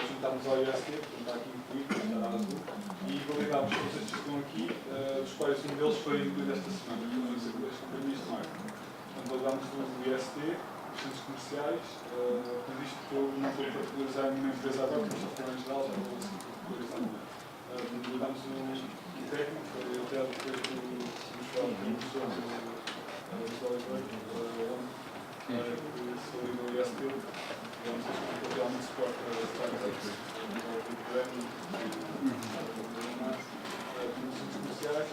Juntámos ao IST, que está aqui incluído, está azul, e validámos todos estes que estão aqui, dos quais um deles foi incluído esta semana, as companhias de marketing. Portanto, validámos o IST, os centros comerciais, mas isto que eu não estou a particularizar em nenhuma empresa agora, porque estou a falar em geral, já vou particularizar. Validámos o técnico, foi até depois do professor dos Oliveira, que se validou o IST. Vamos ter realmente suporte para startups, programming, nos centros comerciais.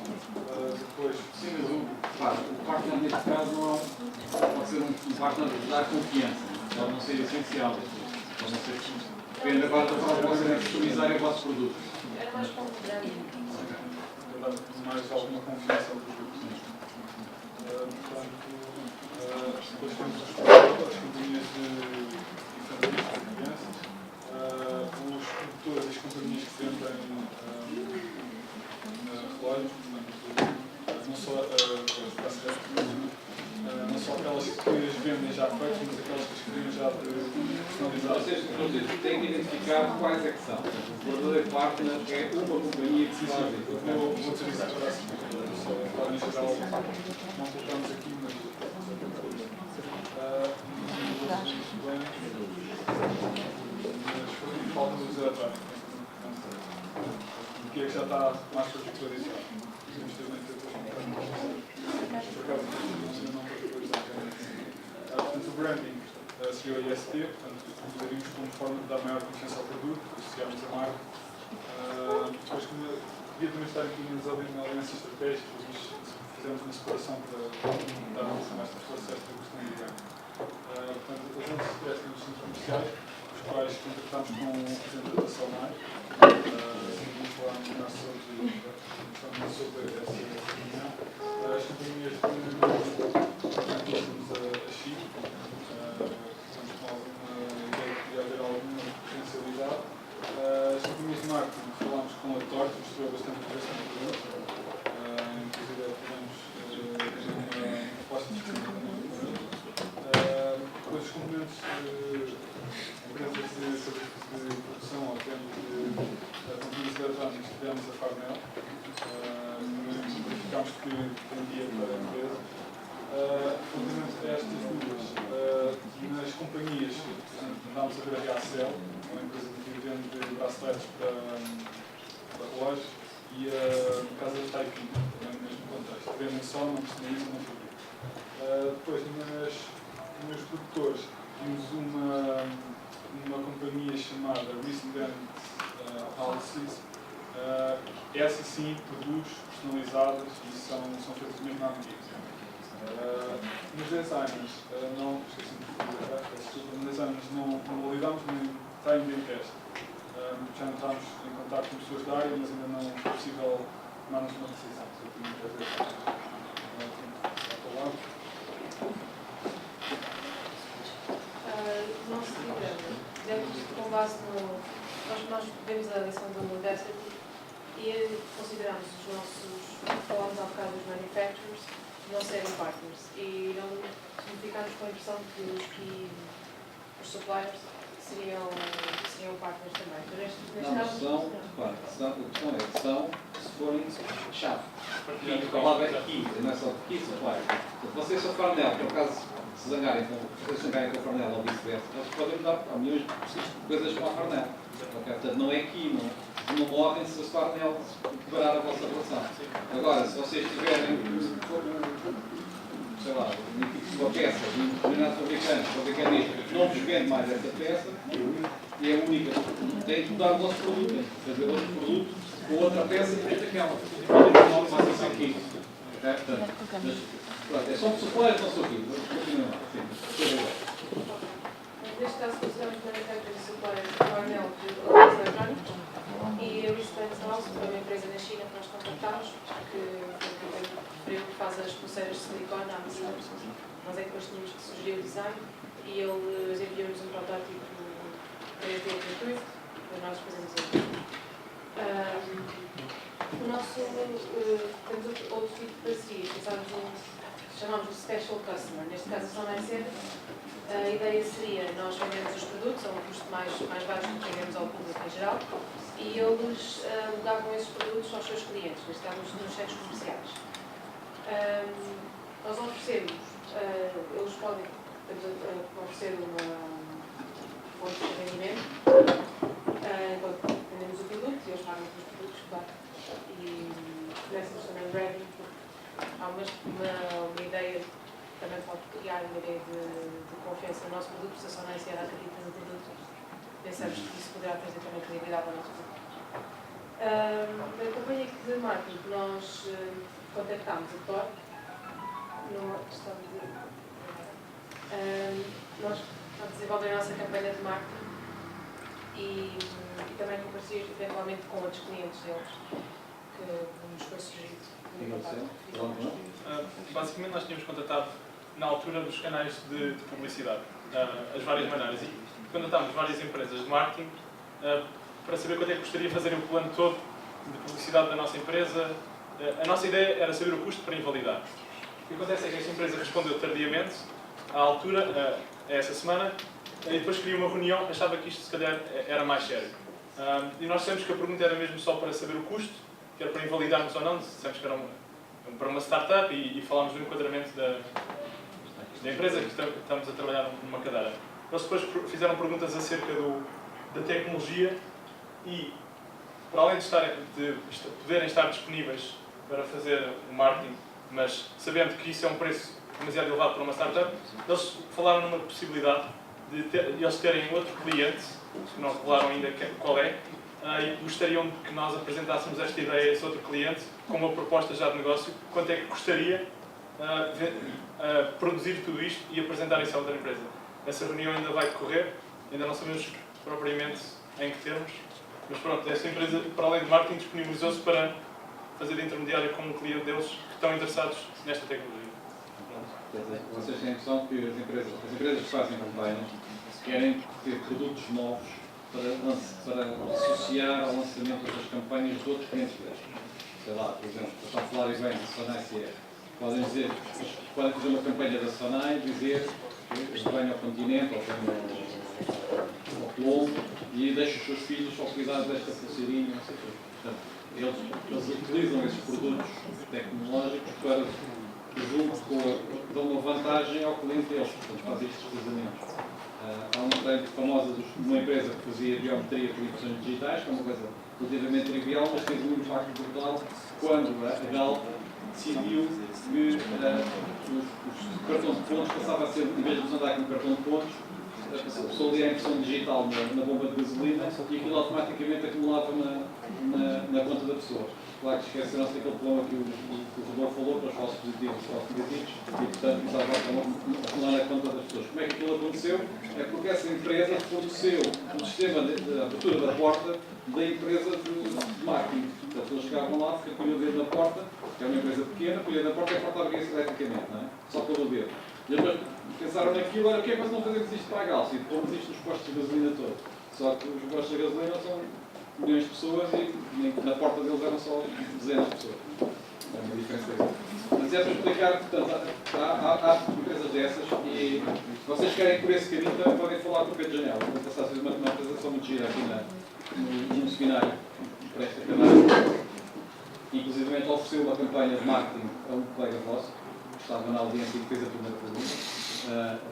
Depois, sim, mas o partner neste caso não pode ser um partner de dar confiança, pode não ser essencial. Pode não ser, depende agora da forma como vocês customizarem o vosso produto. Era mais confiança. Mais alguma confiança ao produto. Portanto, depois temos as companhias de crianças, os produtores e as companhias que vendem relógios, não só aquelas que as vendem já feitas, mas aquelas que as vendem já personalizadas. Vocês têm que identificar quais é que são. O verdadeiro partner é uma companhia que se faz. Vou dizer isso agora assim, só falar em geral, não colocamos aqui, mas falta-nos dizer atrás. O que é que já está mais particularizado? Podemos ter uma portanto, o branding seria o IST, portanto, usaríamos como forma de dar maior confiança ao produto, associarmos a marca. Depois, como devia também estar aqui nas alianças estratégicas, mas fizemos uma separação para dar mais força a esta questão do branding. Portanto, as nossas testes nos centros comerciais, os quais contactámos com o Presidente da SOMAI, vamos falar melhor sobre essa reunião. As companhias que temos a Chip, estamos com alguma ideia de podia haver alguma potencialidade. As companhias de marketing, falámos com a Torte, mostrou bastante interesse no produto, inclusive tivemos uma proposta de depois os componentes empresas de produção ou termos de componentes eletrónicos, tivemos a Farnell, verificámos que vendia para a empresa. Relativamente a estas duas, nas companhias, andámos a ver a Reacel, uma empresa que vende braceletes para relógios, e a casa da Taiping, também no mesmo contexto. Vendem só, não personalizam, não fabricam. Depois, nos produtores, temos uma companhia chamada Risk Band Policies. Essa sim produz personalizadas e são feitas mesmo à medida. Nos designers, não validámos, nem está ainda em teste. Já entramos em contato com pessoas da área, mas ainda não foi possível tomarmos uma decisão. Não se devemos, com base no. Nós vemos a lição do University e consideramos os nossos, falamos há bocado dos manufacturers, não serem partners e não ficamos com a impressão que os suppliers seriam partners também. Não, mas são, repare, a questão é que são, se forem chave. A palavra é key, não é só key supplier. Vocês são Farnell, por acaso, se zangarem com o Farnell ou vice-versa, eles podem mudar a milhões de coisas com a Farnell. Okay? Portanto, não é key, não morrem se os Farnell quebrar a vossa relação. Agora, se vocês tiverem, sei lá, uma peça de um determinado fabricante, não vos vende mais essa peça, e é a única tem que mudar o nosso produto, tem que fazer outro produto com outra peça diferente daquela. Não isso aqui. Okay? Pronto, é só um supplier, não sou aqui. Continuem lá. Neste caso, consideramos manufacturing e supplier de Cornell de eletrónicos e a Response House, que é uma empresa na China que nós contactámos, que faz as pulseiras de silicone à missão. Nós é que depois tínhamos que sugerir o design e eles enviam-nos um protótipo 3D gratuito para nós fazermos isso. Temos outro tipo de parceria, chamamos de Special Customer. Neste caso, só não é ser. A ideia seria, nós vendemos os produtos a um custo mais baixo do que vendemos ao público em geral e eles alugavam esses produtos aos seus clientes, neste caso nos centros comerciais. Nós oferecemos, eles podem oferecer uma fonte de rendimento enquanto vendemos o produto e eles pagam pelos produtos, claro. E nessas também branding, há uma ideia, também pode criar uma ideia de confiança no nosso produto, se a Sonai se acredita no produto, pensamos que isso poderá trazer também credibilidade ao nosso produto. Na campanha de marketing, nós contactámos a TOR, numa questão de nós desenvolvemos a nossa campanha de marketing e também com parcerias eventualmente com outros clientes deles que nos foi sugerido. Basicamente nós tínhamos contatado na altura dos canais de publicidade, as várias maneiras, e contatámos várias empresas de marketing para saber quanto é que gostaria de fazer o plano todo de publicidade da nossa empresa. A nossa ideia era saber o custo para invalidar. O que acontece é que esta empresa respondeu tardiamente, à altura, essa semana, e depois queria uma reunião, achava que isto se calhar era mais sério. E nós dissemos que a pergunta era mesmo só para saber o custo, que era para invalidarmos ou não, dissemos que era para uma startup e falámos do enquadramento da empresa que estamos a trabalhar numa cadeira. Eles depois fizeram perguntas acerca da tecnologia e, para além de poderem estar disponíveis para fazer o marketing, mas sabendo que isso é um preço demasiado elevado para uma startup, eles falaram numa possibilidade de eles terem outro cliente, que não revelaram ainda qual é, e gostariam de que nós apresentássemos esta ideia a esse outro cliente com uma proposta já de negócio, quanto é que custaria produzir tudo isto e apresentar isso a outra empresa. Essa reunião ainda vai decorrer, ainda não sabemos propriamente em que termos, mas pronto, esta empresa, para além de marketing, disponibilizou-se para fazer de intermediário com um cliente deles que estão interessados nesta tecnologia. Vocês têm a noção que as empresas que fazem campanhas querem ter produtos novos para associar ao lançamento das campanhas de outros clientes deles. Sei lá, por exemplo, para falar bem de Sonai CR. Podem fazer uma campanha da Sonai, dizer que vem ao continente ou vem ao Colombo e deixa os seus filhos ao cuidado desta pulseirinha, não sei o quê. Portanto, eles utilizam esses produtos tecnológicos para dão uma vantagem ao cliente deles, portanto fazem estes cruzamentos. Há uma frente famosa de uma empresa que fazia biometria por impressões digitais, que é uma coisa relativamente trivial, mas fez um impacto brutal quando a Galp decidiu que os cartões de pontos passava a ser, em vez de andar com cartão de pontos, a pessoa lia a impressão digital na bomba de gasolina e aquilo automaticamente acumulava na conta da pessoa. Claro que esqueceram-se daquele problema que o Rodolfo falou para os falsos positivos e falsos negativos e, portanto, começava a acumular na conta das pessoas. Como é que aquilo aconteceu? É porque essa empresa forneceu o sistema de abertura da porta da empresa de marketing. Portanto, eles chegavam lá, punham o dedo na porta, que é uma empresa pequena, punham na porta e a porta abria-se eletricamente, não é? Só pelo dedo. E depois pensaram naquilo, olha, o que é que nós não fazemos isto para a Galp? E pomos isto nos postos de gasolina todos. Só que os postos de gasolina são milhões de pessoas e na porta deles eram só dezenas de pessoas. É uma diferença aí. Mas é para explicar, portanto, há empresas dessas e vocês querem por esse caminho também podem falar com o Pedro Janela. Vou passar a fazer uma apresentação muito gira aqui num seminário para esta camada. Inclusive ofereceu uma campanha de marketing a um colega vosso, que estava na audiência e que fez a primeira pergunta.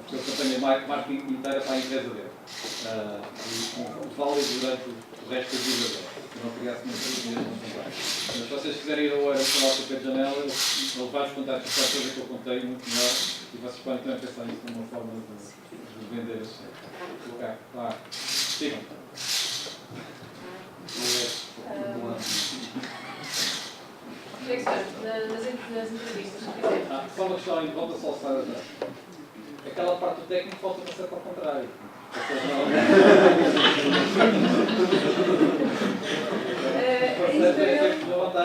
Ofereceu a campanha de marketing inteira para a empresa dele. Válido durante o resto da vida dele. Eu não queria assumir para não contar. Mas se vocês quiserem ir ao Eras falar com o Pedro Janela, ele vai-vos contar esta coisa que eu contei muito melhor e vocês podem também pensar nisso como uma forma de vender. Ok, claro. Sigam. nas entrevistas que fizemos. Só uma questão em volta só se faz. Aquela parte do técnico volta a ser para o contrário.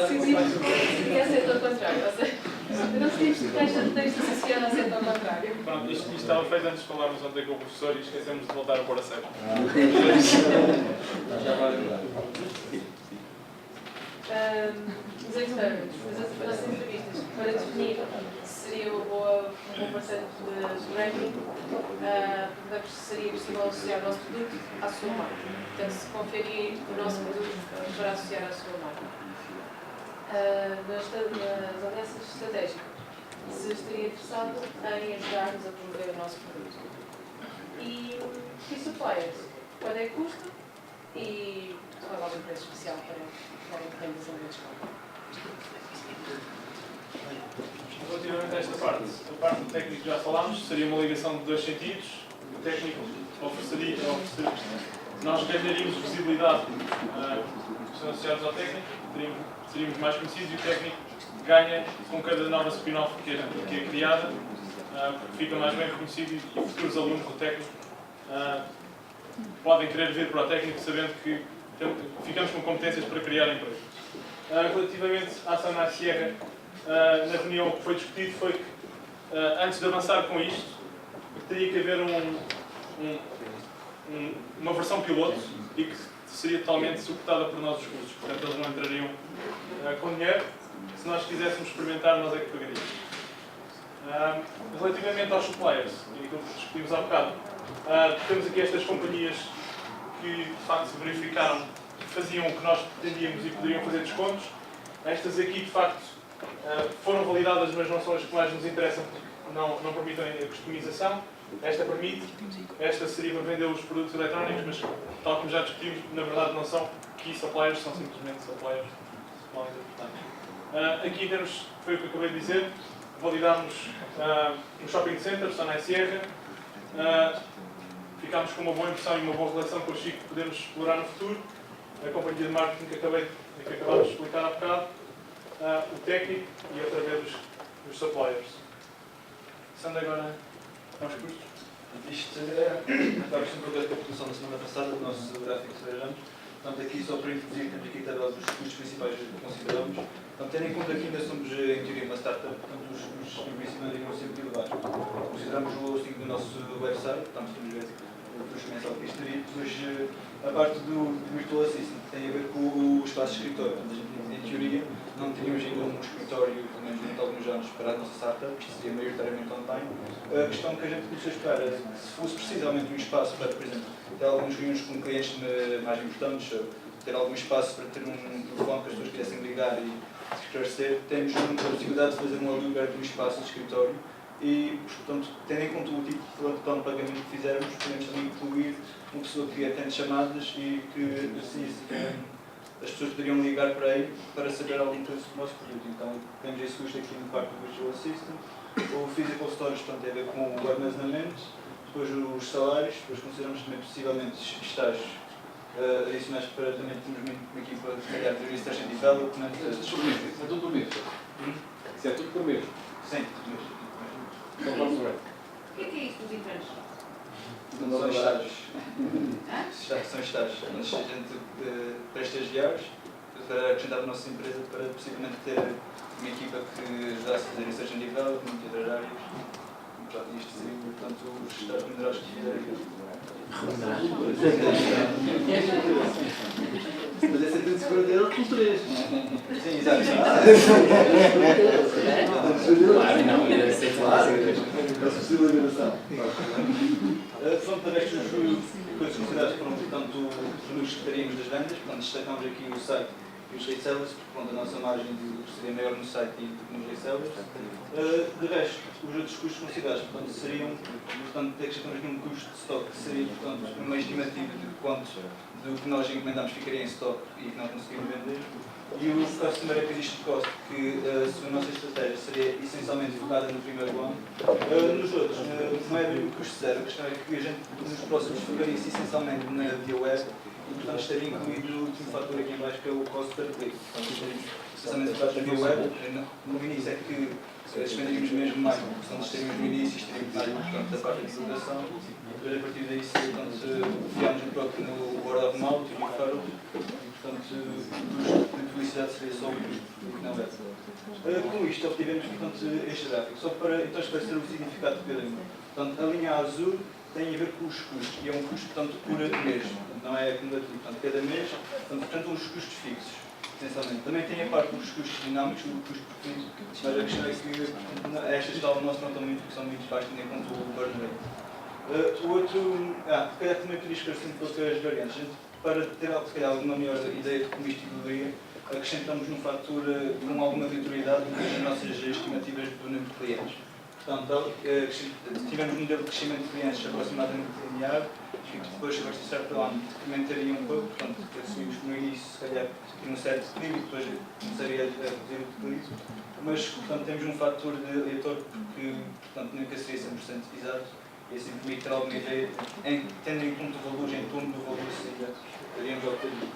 Sim, é aceito ao contrário. Não se diz que caixa de texto associado a aceito ao contrário. Pronto, isto estava feito antes de falarmos ontem com o professor e esquecemos de voltar a pôr a sério. Já vai ajudar. Os externos, as nossas entrevistas, para definir se seria um bom parceiro de ranking, seria possível associar o nosso produto à sua marca. Portanto, se conferir o nosso produto para associar à sua marca. Nas alianças estratégicas, se estaria interessado em ajudar-nos a promover o nosso produto. E suppliers, quando é que custa e qual é algum preço especial para vendas a menos caro. Relativamente a esta parte, a parte do técnico já falámos, seria uma ligação de dois sentidos. O técnico nós ganharíamos visibilidade associados ao técnico, seríamos mais conhecidos e o técnico ganha com cada nova spin-off que é criada, fica mais bem reconhecido e futuros alunos do técnico podem querer vir para o técnico sabendo que ficamos com competências para criar empresas. Relativamente à Sana Sierra, na reunião o que foi discutido foi que, antes de avançar com isto, teria que haver uma versão piloto e que seria totalmente suportada por nós os custos. Portanto, eles não entrariam com dinheiro. Se nós quiséssemos experimentar, nós é que pagaríamos. Relativamente aos suppliers, e aquilo que discutimos há bocado, temos aqui estas companhias que, de facto, se verificaram que faziam o que nós pretendíamos e poderiam fazer descontos. Estas aqui, de facto, foram validadas, mas não são as que mais nos interessam, porque não permitem a customização. Esta permite, esta seria para vender os produtos eletrónicos, mas, tal como já discutimos, na verdade não são key suppliers, são simplesmente suppliers mal interpretados. Aqui temos, foi o que eu acabei de dizer, validámos um shopping center, Sana Sierra. Ficámos com uma boa impressão e uma boa relação com o Chico que podemos explorar no futuro. A companhia de marketing que acabámos de explicar há bocado, o técnico e outra vez os suppliers. Passando agora aos custos. Isto acaba sempre a ver com a produção da semana passada do nosso gráfico que trabalhamos. Portanto, aqui só para introduzir, temos aqui a tabela dos custos principais que consideramos. Portanto, tendo em conta que ainda somos, em teoria, uma startup, portanto, os custos em princípio não iriam sempre elevados. Consideramos o hosting do nosso website, portanto, temos o custo mensal que isto teria. Depois, a parte do Virtual Assistant tem a ver com o espaço de escritório. Portanto, a gente, em teoria, não teríamos ainda um escritório, pelo menos durante alguns anos, para a nossa startup, isto seria maioritariamente online. A questão que a gente começou a esperar era se fosse precisamente um espaço para, por exemplo, ter algumas reuniões com clientes mais importantes, ter algum espaço para ter um telefone que as pessoas quisessem ligar e se esclarecer, temos a possibilidade de fazer um aluguer de um espaço de escritório e, portanto, tendo em conta o tipo de plano de pagamento que fizermos, podemos também incluir uma pessoa que atende chamadas e que as pessoas poderiam ligar para aí para saber algum coisa do nosso produto. Então, temos esse custo aqui no quarto do Virtual Assistant. O Physical Storage, portanto, tem a ver com o armazenamento, depois os salários, depois consideramos também possivelmente estágios adicionais para também termos uma equipa de calhar de Research and Development. É tudo por mês. Se é tudo por mês. Sim, Só para o O que é isto dos internos? são estágios. São estágios. A gente para estagiários, para acrescentar a nossa empresa, para possivelmente ter uma equipa que ajudasse a fazer Research and Development e outras áreas. Isto seria, portanto, os estágios remunerados que fizerem. Mas esse é tudo seguro dele com 3. Sim, exato. Claro, não, deve ser claro. É a substituição da liberação. Pronto, para estas coisas consideradas foram, portanto, os números que teríamos das vendas. Portanto, destacamos aqui o site e os resellers, porque pronto, a nossa margem de lucro seria maior no site e nos resellers. De resto, os outros custos considerados, portanto, seriam, portanto, acrescentamos aqui um custo de stock que seria, portanto, uma estimativa de quanto do que nós encomendamos ficaria em stock e que não conseguimos vender. E o Customer Acquisition Cost, que a nossa estratégia seria essencialmente focada no primeiro ano. Nos outros, não é bem o custo zero, a questão é que a gente nos próximos focaria-se essencialmente na via web e portanto estaria incluído o último fator aqui em baixo que é o cost per click. Especialmente para a via web, no início é que despenderíamos mesmo mais, portanto estaríamos no início e estaríamos mais portanto, da parte da divulgação, e depois a partir daí portanto, fiámos um pouco no word of mouth e referral, e portanto a publicidade seria só o que não é. Com isto obtivemos portanto, este gráfico, só para então esclarecer o significado de cada um. Portanto, a linha azul tem a ver com os custos, e é um custo portanto, por mês, não é acumulativo, portanto cada mês, portanto os custos fixos. Essencialmente. Também tem a parte dos custos dinâmicos, do custo por fim, mas a questão é que estas tal não se notam muito porque são muito baixos, nem quanto o burn rate. O outro, se calhar também podia esclarecer um pouco as variantes. Para ter se calhar, alguma melhor ideia de como isto evoluiria, acrescentamos no fator com alguma aleatoriedade nas nossas estimativas do número de clientes. Portanto, tivemos um modelo de crescimento de clientes aproximadamente linear, e que depois, a partir de certo ano, decrementaria um pouco, portanto, assumimos que no início, se calhar, tinha um certo declínio e depois começaria a reduzir o declínio. Mas, portanto, temos um fator de aleatório porque, portanto, nunca seria 100% exato. E assim, permite ter alguma ideia, tendo em conta valores em torno do valor seria, teríamos obtido.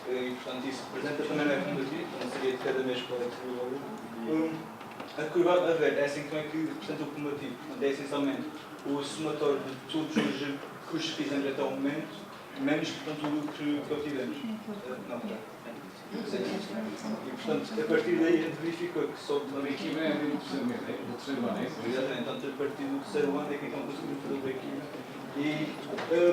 E, portanto, isso representa também não é cumulativo, não seria de cada mês qual é que seria o valor. A curva a ver é assim então é que representa o cumulativo. Portanto, é essencialmente o somatório de todos os custos que fizemos até o momento, menos, portanto, o lucro que obtivemos. Não, e, portanto, a partir daí a gente verificou que só O break-even é do terceiro ano, é isso? Exatamente, portanto, a partir do terceiro ano é que então conseguimos fazer o break-even. E,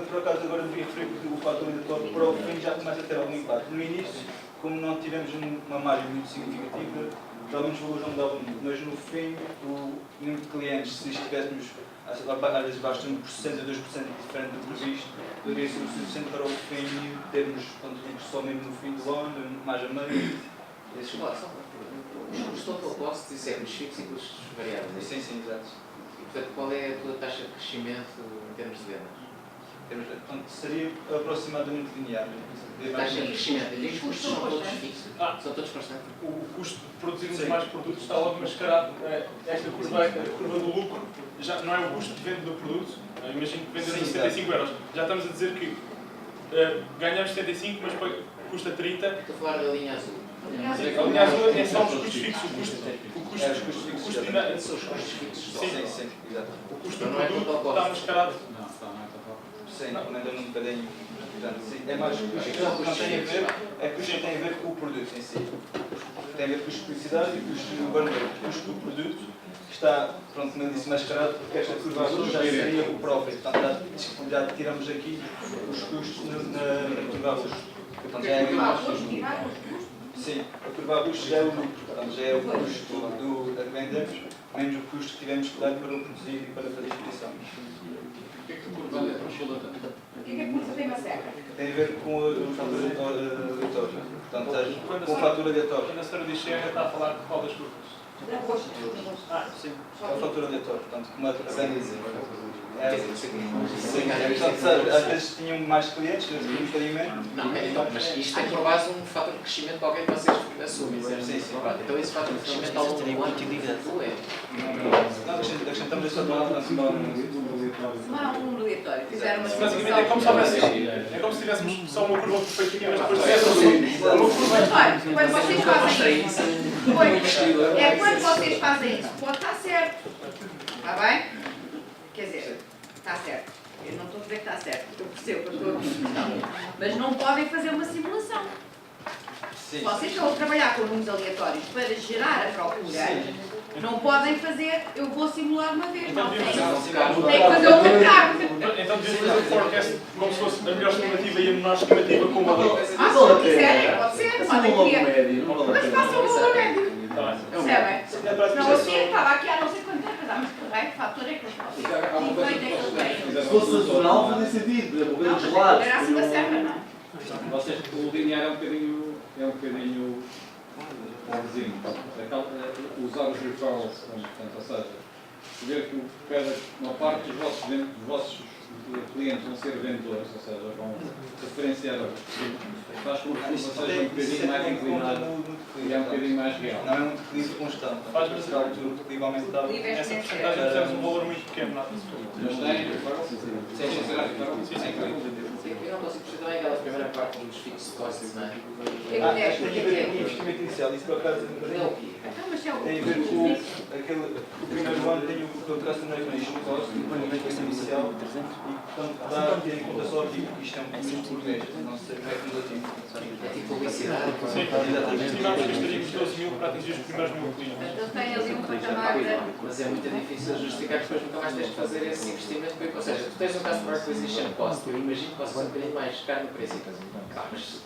por acaso, agora devia referir que o fator aleatório para o fim já começa a ter algum impacto. No início, como não tivemos uma margem muito significativa, provavelmente os valores não davam muito, mas no fim, o número de clientes, se estivéssemos às vezes basta 1% a 2% diferente do previsto, poderia ser o suficiente para o fim termos lucros só mesmo no fim do ano, mais a meio. Os custos total cost, isso é custos fixos e custos variáveis. Sim, sim, exato. E, portanto, qual é a tua taxa de crescimento em termos de vendas? Portanto, seria aproximadamente linear. Taxa de crescimento. E os custos são todos fixos? São todos constantes? O custo de produzirmos mais produtos está logo mascarado. Esta curva, a curva do lucro, já não é o custo de venda do produto. Imagino que vendemos a 75 euros. Já estamos a dizer que ganhamos 75, mas depois custa 30. Estou a falar da linha azul. A linha azul é só os custos fixos. O custo São os custos fixos. Sim, sim, exato. O custo do produto está mascarado. Não, está, não é total. Sim, ainda num bocadinho. É mais o custo não tem a ver, é que o custo tem a ver com o produto em si. Tem a ver com a publicidade e com o custo do burn rate. O custo do produto está, pronto, como eu disse, mascarado, porque esta curva azul já seria o profit. Portanto, já tiramos aqui os custos na curva azul. Portanto, já é sim, a curva azul já é o lucro. Portanto, já é o custo da venda, menos o custo que tivemos que dar para o produzir e para fazer a expedição. Porquê que a curva oscila tanto? O que é que você tem uma seca? Tem a ver com o fator aleatório. Portanto, com o fator aleatório. Quando a senhora diz chega, está a falar de qual das curvas? Sim, é o fator aleatório. Portanto, como a dizer. Às vezes tinham mais clientes, às vezes tinham um bocadinho menos. Não, mas isto tem por base um fator de crescimento qualquer que vocês assumem, certo? Sim, sim. Então esse fator de crescimento ao longo do ano é? Não, acrescentamos esse fator aleatório. Não há um número aleatório. Fizeram uma Basicamente é como se houvesse. É como se tivéssemos só uma curva perfeitinha, mas depois tivéssemos uma curva. Olha, quando vocês fazem isso, é quando vocês fazem isso, pode estar certo. Está bem? Quer dizer, está certo. Eu não estou a dizer que está certo, eu percebo que eu estou a questão. Mas não podem fazer uma simulação. Se vocês estão a trabalhar com números aleatórios para gerar a procura, não podem fazer, eu vou simular uma vez. Não, tem que fazer o mercado. Então devíamos fazer o forecast como se fosse a melhor estimativa e a menor estimativa com o valor. Se quiserem, pode ser, podem criar. Mas façam o valor médio. Percebem? Não, assim estava aqui há não sei quanto tempo, mas que fator é que eles podem. Se fosse nacional, fazia sentido. Por exemplo, o grande gelado. Era assim da serra, não é? Vocês, o linear é um bocadinho bonzinho. Usar os referrals, portanto, ou seja, ver que uma parte dos vossos clientes vão ser vendedores, ou seja, vão referenciar outros. Faz com que o fluxo seja um bocadinho mais inclinado e é um bocadinho mais real. Não é um declive constante. Faz para ser o declive aumentado. essa porcentagem fizemos um valor muito pequeno, nota-se. Mas tem referrals? Sim. Eu não consigo perceber também aquela primeira parte dos fixed costs, não é? É acho que tem a ver com o investimento inicial, isso por acaso Então, mas é o tem a ver com o primeiro ano tem o customer acquisition cost, o investimento inicial, e portanto dá a ter em conta só aqui, porque isto é um custo por mês, não sei como é cumulativo. É tipo publicidade. Sim, estimamos que gastaríamos 12.000 para atingir os primeiros 1.000 clientes. Então tem ali um patamar de... Mas é muito difícil justificar, depois nunca mais tens de fazer esse investimento. Ou seja, tu tens um customer acquisition cost, eu imagino que possa ser um bocadinho mais caro no preço. Mas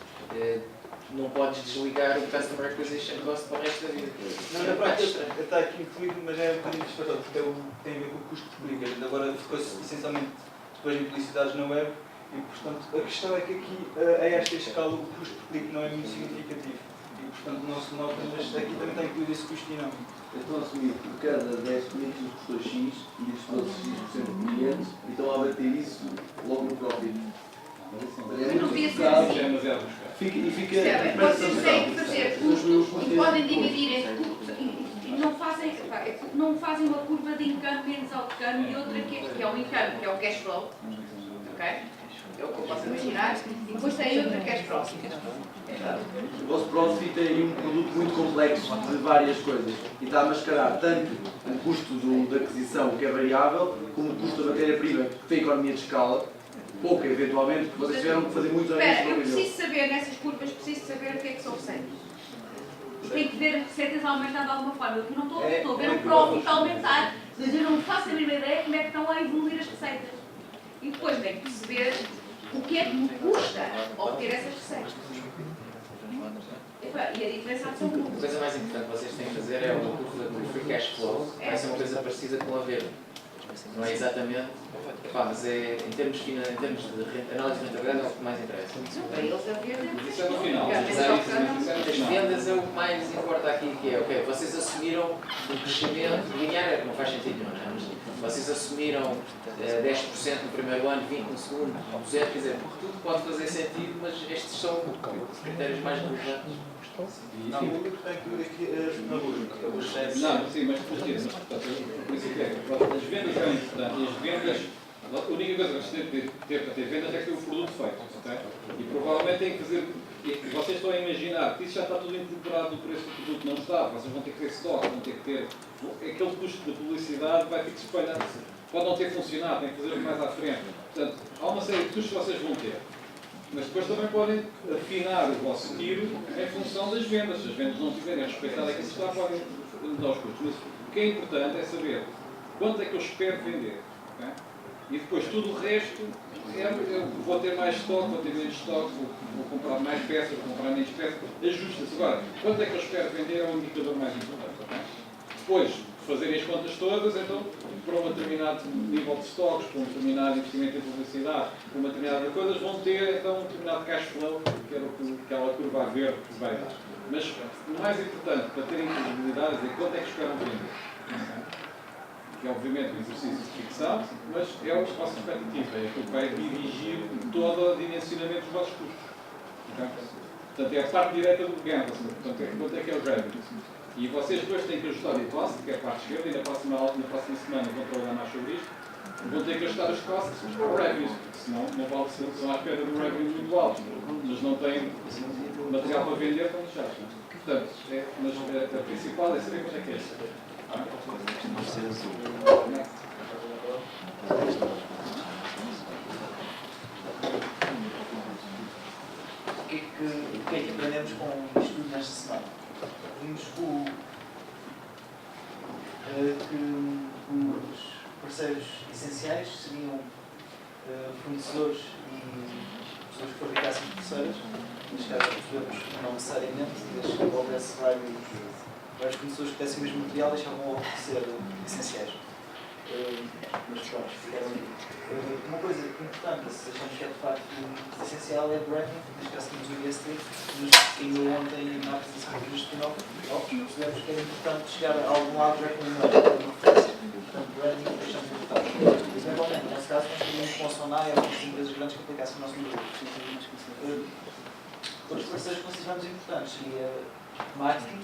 não podes desligar o customer acquisition cost para o resto da vida. Não, na prática está aqui incluído, mas é um bocadinho disparatado, porque tem a ver com o custo de publica. Agora ficou-se essencialmente depois em publicidades na web e, portanto, a questão é que aqui, a esta escala, o custo de clique não é muito significativo. E, portanto, não se nota, mas aqui também está incluído esse custo e não. Eu estou a assumir que por cada 10 clientes nos custou X e isto todos X% de clientes e estão a bater isso logo no profit. Eu não devia ser assim. E fica. Percebem? Vocês têm que fazer custos e podem dividir entre custos e não fazem uma curva de income menos outcome e outra que é o income, que é o cash flow. Ok? É o que eu posso imaginar. E depois tem outra cash flow. O vosso profit tem um produto muito complexo de várias coisas e está a mascarar tanto o custo da aquisição, que é variável, como o custo da matéria-prima, que tem economia de escala, pouca eventualmente, porque vocês tiveram que fazer muito Espera, eu preciso saber nessas curvas, preciso saber o que é que são receitas. Tem que ver receitas a aumentar de alguma forma. Eu não estou a ver, estou a ver o profit a aumentar, mas eu não faço a mínima ideia como é que estão a evoluir as receitas. E depois tenho que perceber o que é que me custa obter essas receitas. E a diferença são A coisa mais importante que vocês têm que fazer é uma curva do free cash flow. Vai ser uma coisa parecida com a verde. Não é exatamente, mas é, em termos de análise de rentabilidade é o que mais interessa. para eles a ver. Isso é no final. As vendas é o que mais importa aqui, que é, ok, vocês assumiram o crescimento linear, não faz sentido nenhum, não é? Mas vocês assumiram 10% no primeiro ano, 20% no segundo, 200%, quer dizer, tudo pode fazer sentido, mas estes são os critérios mais relevantes. Não, o lucro tem que aqui na luz. Não, sim, mas portanto, por isso é que as vendas são importantes e as vendas, a única coisa que vocês têm que ter para ter vendas é que ter o produto feito, ok? E provavelmente têm que fazer, vocês estão a imaginar que isso já está tudo incorporado no preço do produto, não está, vocês vão ter que ter stock, vão ter que ter, aquele custo de publicidade vai ter que se espalhar, pode não ter funcionado, tem que fazer mais à frente, portanto, há uma série de custos que vocês vão ter. Mas depois também podem afinar o vosso tiro em função das vendas. Se as vendas não estiverem respeitadas aqui, se está, podem mudar os custos. Mas o que é importante é saber quanto é que eu espero vender. Okay? E depois tudo o resto, eu vou ter mais estoque, vou ter menos estoque, vou comprar mais peças, vou comprar menos peças. Ajusta-se. Agora, quanto é que eu espero vender é o indicador mais importante. Okay? Depois, fazerem as contas todas, então, para um determinado nível de estoques, para um determinado investimento em publicidade, para uma determinada coisa, vão ter então um determinado cash flow, que era aquela curva verde que se vai dar. Mas o mais importante para terem credibilidade é quanto é que esperam vender. Que é obviamente um exercício de ficção, mas é a vossa expectativa, é aquilo que vai dirigir todo o dimensionamento dos vossos custos. Portanto, é a parte direta do ganho, portanto, quanto é que é o revenue. E vocês depois têm que ajustar o cost, que é a parte esquerda, e na próxima semana vão trabalhar mais sobre isto, vão ter que ajustar os costs ao revenues, porque senão não vale ser só à espera de um revenue muito alto. Eles não têm material para vender, estão lixados. Portanto, mas a principal é saber quanto é que é isso. O que é que aprendemos com o estudo nesta semana? Vimos que os parceiros essenciais seriam fornecedores e pessoas que fabricassem terceiros. Neste caso, percebemos não necessariamente, desde que houvesse vários fornecedores que dessem o mesmo material, deixavam de ser essenciais. Mas pronto, ficaram ali. Uma coisa importante, se achamos que é de facto essencial, é o branding. Neste caso temos o IST, mas ainda ontem na apresentação do Justinov, percebemos que era importante chegar a algum lado já com uma referência. Portanto, branding deixamos importante. Eventualmente, no nosso caso, nós tínhamos com a Sonai, algumas empresas grandes que aplicassem o nosso modelo. Outros parceiros que consideramos importantes seria marketing,